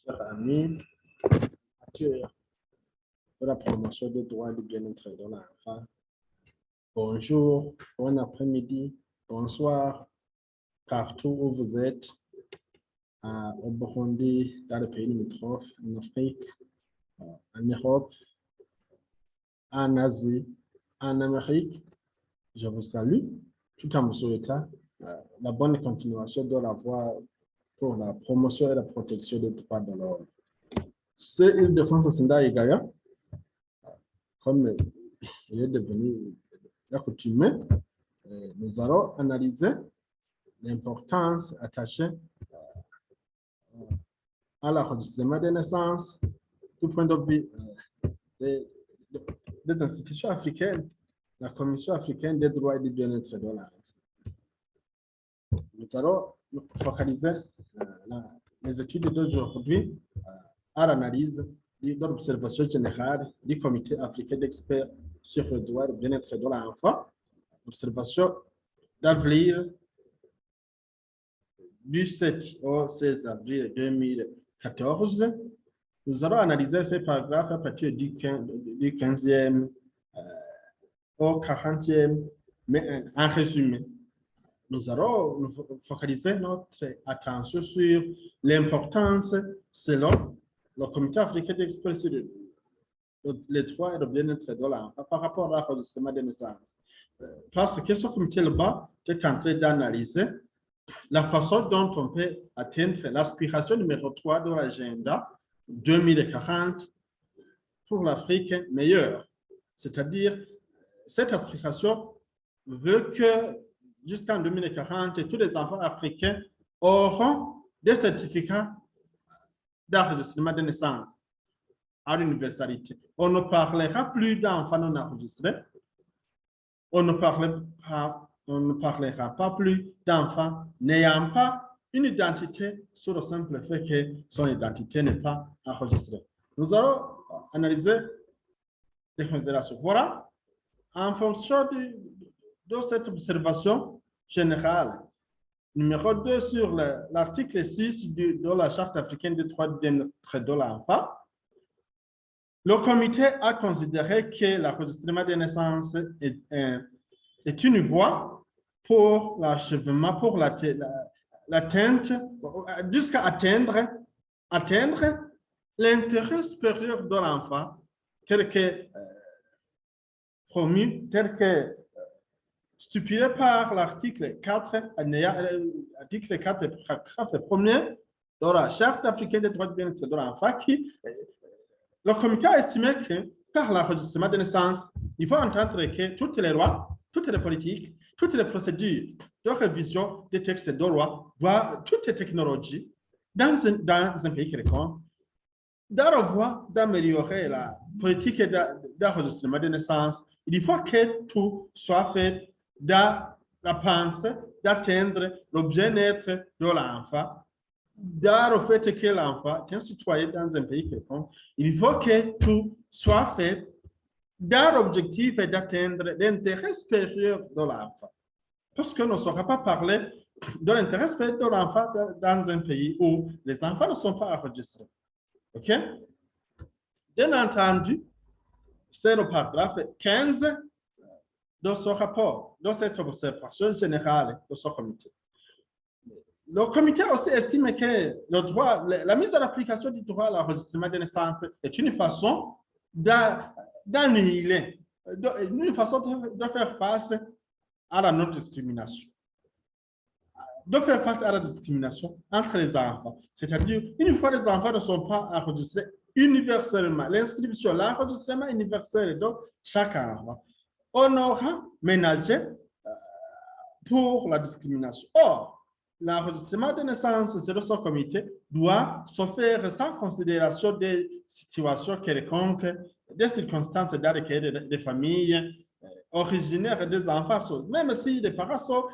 chers amis, acteurs de la promotion des droits et du bien-être de l'enfant. Bonjour, bon après-midi, bonsoir, partout où vous êtes, au Burundi, dans le pays limitrophe, en Afrique, en Europe, en Asie, en Amérique. Je vous salue tout en vous souhaitant la bonne continuation de la voie pour la promotion et la protection des droits de l'homme. C'est Île-de-France Sinda Igaya, comme il est devenu accoutumé, nous allons analyser l'importance attachée à l'enregistrement des naissances du point de vue des institutions africaines, la Commission africaine des droits et du bien-être de l'enfant. Nous allons focaliser les études d'aujourd'hui à l'analyse de l'observation générale du Comité africain d'experts sur le droit et le bien-être de l'enfant, observation d'avril du 7 au 16 avril 2014. Nous allons analyser ces paragraphes à partir du 15e au 40e, mais en résumé. Nous allons nous focaliser notre attention sur l'importance, selon le Comité africain d'experts sur les droits et le bien-être de l'enfant par rapport à l'enregistrement des naissances. Parce que ce comité-là est en train d'analyser la façon dont on peut atteindre l'aspiration numéro 3 de l'agenda 2040 pour l'Afrique meilleure. C'est-à-dire, cette aspiration veut que jusqu'en 2040, tous les enfants africains auront des certificats d'enregistrement de naissance à l'universalité. On ne parlera plus d'enfants non enregistrés. On ne parlera pas plus d'enfants n'ayant pas une identité sur le simple fait que son identité n'est pas enregistrée. Nous allons analyser les considérations. Voilà, en fonction de cette observation générale, numéro 2 sur l'article 6 de la Charte africaine des droits de l'enfant, le comité a considéré que l'enregistrement des naissances est une voie pour l'achèvement, pour l'atteinte, jusqu'à atteindre l'intérêt supérieur de l'enfant, tel que promu, tel que stipulé par l'article 4, article 4, paragraphe 1er de la Charte africaine des droits de bien-être de l'enfant, qui le comité a estimé que par l'enregistrement de naissance, il faut entendre que toutes les lois, toutes les politiques, toutes les procédures de révision des textes de loi, voire toutes les technologies dans un pays quelconque, dans la voie d'améliorer la politique d'enregistrement de naissance, il faut que tout soit fait dans la pensée d'atteindre le bien-être de l'enfant, dans le fait que l'enfant est un citoyen dans un pays quelconque. Il faut que tout soit fait dans l'objectif d'atteindre l'intérêt supérieur de l'enfant. Parce qu'on ne saura pas parler de l'intérêt supérieur de l'enfant dans un pays où les enfants ne sont pas enregistrés. OK? Bien entendu, c'est le paragraphe 15 de ce rapport, de cette observation générale de ce comité. Le comité aussi estime que le droit, la mise en application du droit à l'enregistrement de naissance est une façon d'annihiler, une façon de faire face à la non-discrimination. De faire face à la discrimination entre les enfants. C'est-à-dire, une fois les enfants ne sont pas enregistrés universellement, l'inscription, l'enregistrement universel de chaque enfant, on aura ménagé pour la discrimination. Or, l'enregistrement de naissance selon ce comité doit se faire sans considération des situations quelconques, des circonstances dans lesquelles des familles originaires des enfants, même si les parents sont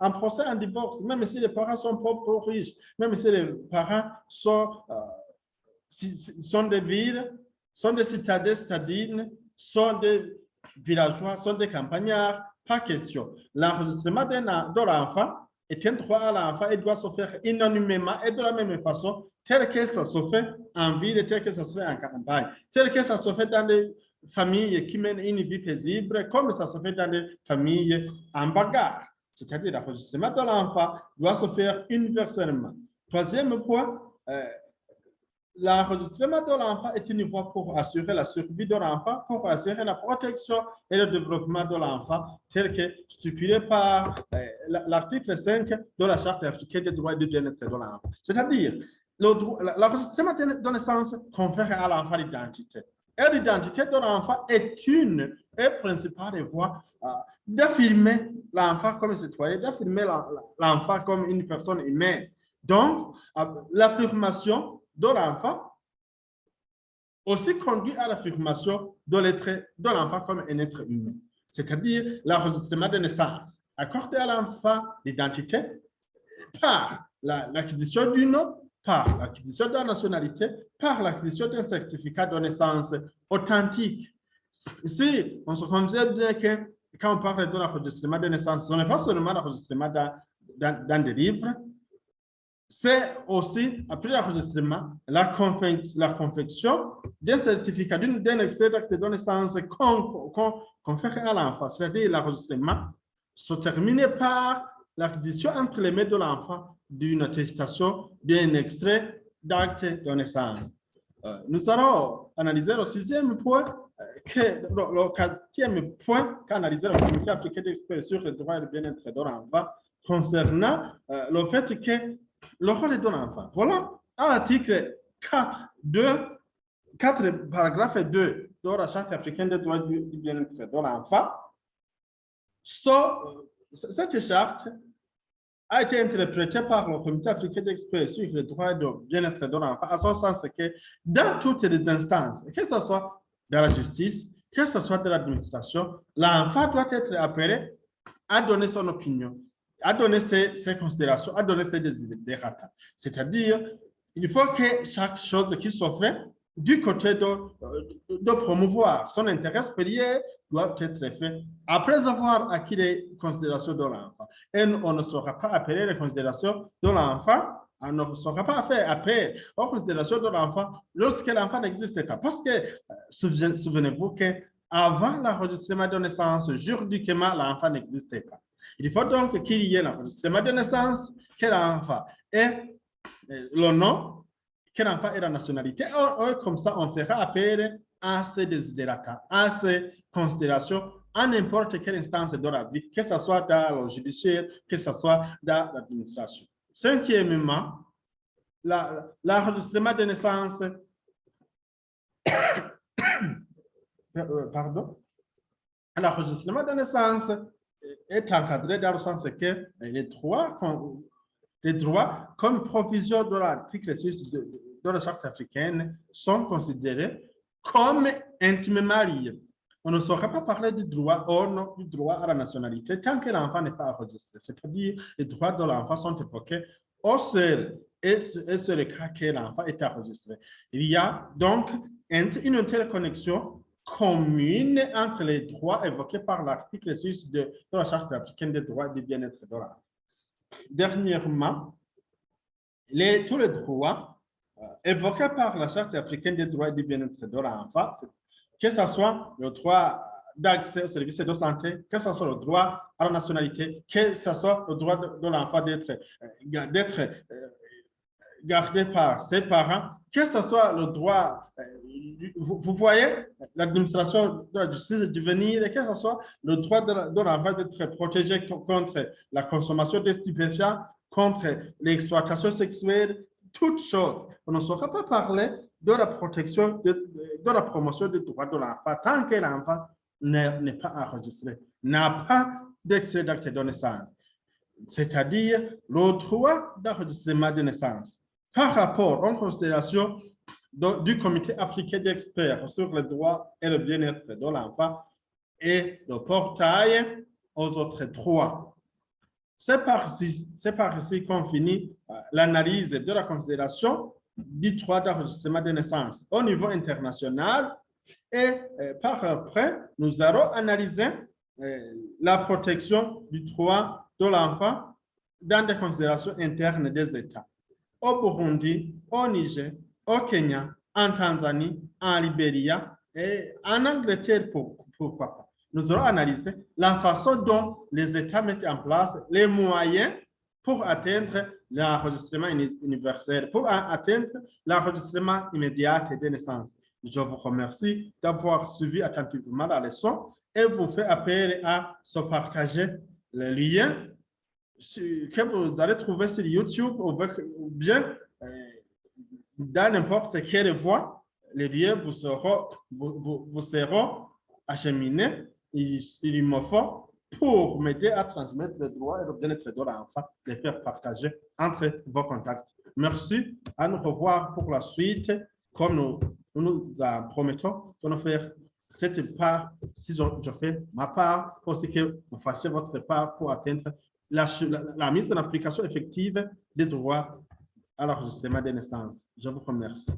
en procès en divorce, même si les parents sont pauvres riches, même si les parents sont des villes, sont des citadines, sont des villageois, sont des campagnards, pas question. L'enregistrement de l'enfant est un droit à l'enfant et doit se faire unanimement et de la même façon, tel que ça se fait en ville, tel que ça se fait en campagne, tel que ça se fait dans les familles qui mènent une vie paisible, comme ça se fait dans les familles en bagarre. C'est-à-dire l'enregistrement de l'enfant doit se faire universellement. Troisième point, l'enregistrement de l'enfant est une voie pour assurer la survie de l'enfant, pour assurer la protection et le développement de l'enfant, tel que stipulé par l'article 5 de la Charte africaine des droits et du bien-être de l'enfant. C'est-à-dire, l'enregistrement de naissance confère à l'enfant l'identité. Et l'identité de l'enfant est une et principale voie d'affirmer l'enfant comme citoyen, d'affirmer l'enfant comme une personne humaine. Donc, l'affirmation de l'enfant aussi conduit à l'affirmation de l'enfant comme un être humain. C'est-à-dire l'enregistrement de naissance. Accorder à l'enfant l'identité par l'acquisition du nom, par l'acquisition de la nationalité, par l'acquisition d'un certificat de naissance authentique. Ici, on se considère bien que quand on parle de l'enregistrement de naissance, ce n'est pas seulement l'enregistrement dans des livres, c'est aussi, après l'enregistrement, la confection d'un certificat, d'un extrait d'acte de naissance qu'on fait à l'enfant. C'est-à-dire l'enregistrement se termine par l'acquisition entre les mains de l'enfant d'une attestation, d'un extrait d'acte de naissance. Nous allons analyser le sixième point, le quatrième point qu'analyser le comité africain d'experts sur le droit et le bien-être de l'enfant concernant le fait que le rôle de l'enfant. Voilà, à l'article 4, paragraphe 2 de la Charte africaine des droits du bien-être de l'enfant. Cette charte a été interprétée par le comité africain d'experts sur le droit et le bien-être de l'enfant, à son sens que dans toutes les instances, que ce soit dans la justice, que ce soit dans l'administration, l'enfant doit être appelé à donner son opinion, à donner ses considérations, à donner ses desiderata. C'est-à-dire, il faut que chaque chose qui se fait du côté de promouvoir son intérêt supérieur doit être fait après avoir acquis les considérations de l'enfant. Et on ne saura pas appeler les considérations de l'enfant, on ne saura pas faire appel aux considérations de l'enfant lorsque l'enfant n'existe pas. Parce que, souvenez-vous qu'avant l'enregistrement de naissance, juridiquement, l'enfant n'existait pas. Il faut donc qu'il y ait l'enregistrement de naissance, que l'enfant ait le nom, que l'enfant ait la nationalité. Comme ça, on fera appel à ces desiderata, à ces considérations, à n'importe quelle instance de la vie, que ce soit dans le judiciaire, que ce soit dans l'administration. Cinquièmement, l'enregistrement de naissance, l'enregistrement de naissance est encadré dans le sens que les droits comme provision de l'article 6 de la Charte africaine sont considérés comme intimement liés. On ne saura pas parler du droit du droit à la nationalité tant que l'enfant n'est pas enregistré. C'est-à-dire les droits de l'enfant sont évoqués au seul et c'est le cas que l'enfant est enregistré. Il y a donc une interconnexion commune entre les droits évoqués par l'article 6 de la Charte africaine des droits du bien-être de l'enfant. Dernièrement, tous les droits évoqués par la Charte africaine des droits du bien-être de l'enfant, que ce soit le droit d'accès aux services de santé, que ce soit le droit à la nationalité, que ce soit le droit de l'enfant d'être gardé par ses parents, que ce soit le droit, vous voyez, l'administration de la justice de venir, et que ce soit le droit de l'enfant d'être protégé contre la consommation de stupéfiants, contre l'exploitation sexuelle, toutes choses. On ne saura pas parler de la protection, de la promotion des droits de l'enfant tant que l'enfant n'est pas enregistré, n'a pas d'extrait d'acte de naissance. C'est-à-dire le droit d'enregistrement de naissance par rapport aux considérations du comité africain d'experts sur les droits et le bien-être de l'enfant et le portail aux autres droits. C'est par ici qu'on finit l'analyse de la considération du droit d'enregistrement de naissance au niveau international et par après, nous allons analyser la protection du droit de l'enfant dans des considérations internes des États. Au Burundi, au Niger, au Kenya, en Tanzanie, en Libéria et en Angleterre, pourquoi pas. Nous aurons analysé la façon dont les États mettent en place les moyens pour atteindre l'enregistrement universel, pour atteindre l'enregistrement immédiat des naissances. Je vous remercie d'avoir suivi attentivement la leçon et vous fais appel à se partager les liens que vous allez trouver sur YouTube ou bien dans n'importe quelle voie. Les liens vous seront acheminés. Il me faut pour m'aider à transmettre les droits et le bien-être de l'enfant, les faire partager entre vos contacts. Merci. À nous revoir pour la suite. Comme nous promettons de nous faire cette part, si je fais ma part, aussi que vous fassiez votre part pour atteindre la mise en application effective des droits à l'enregistrement des naissances. Je vous remercie.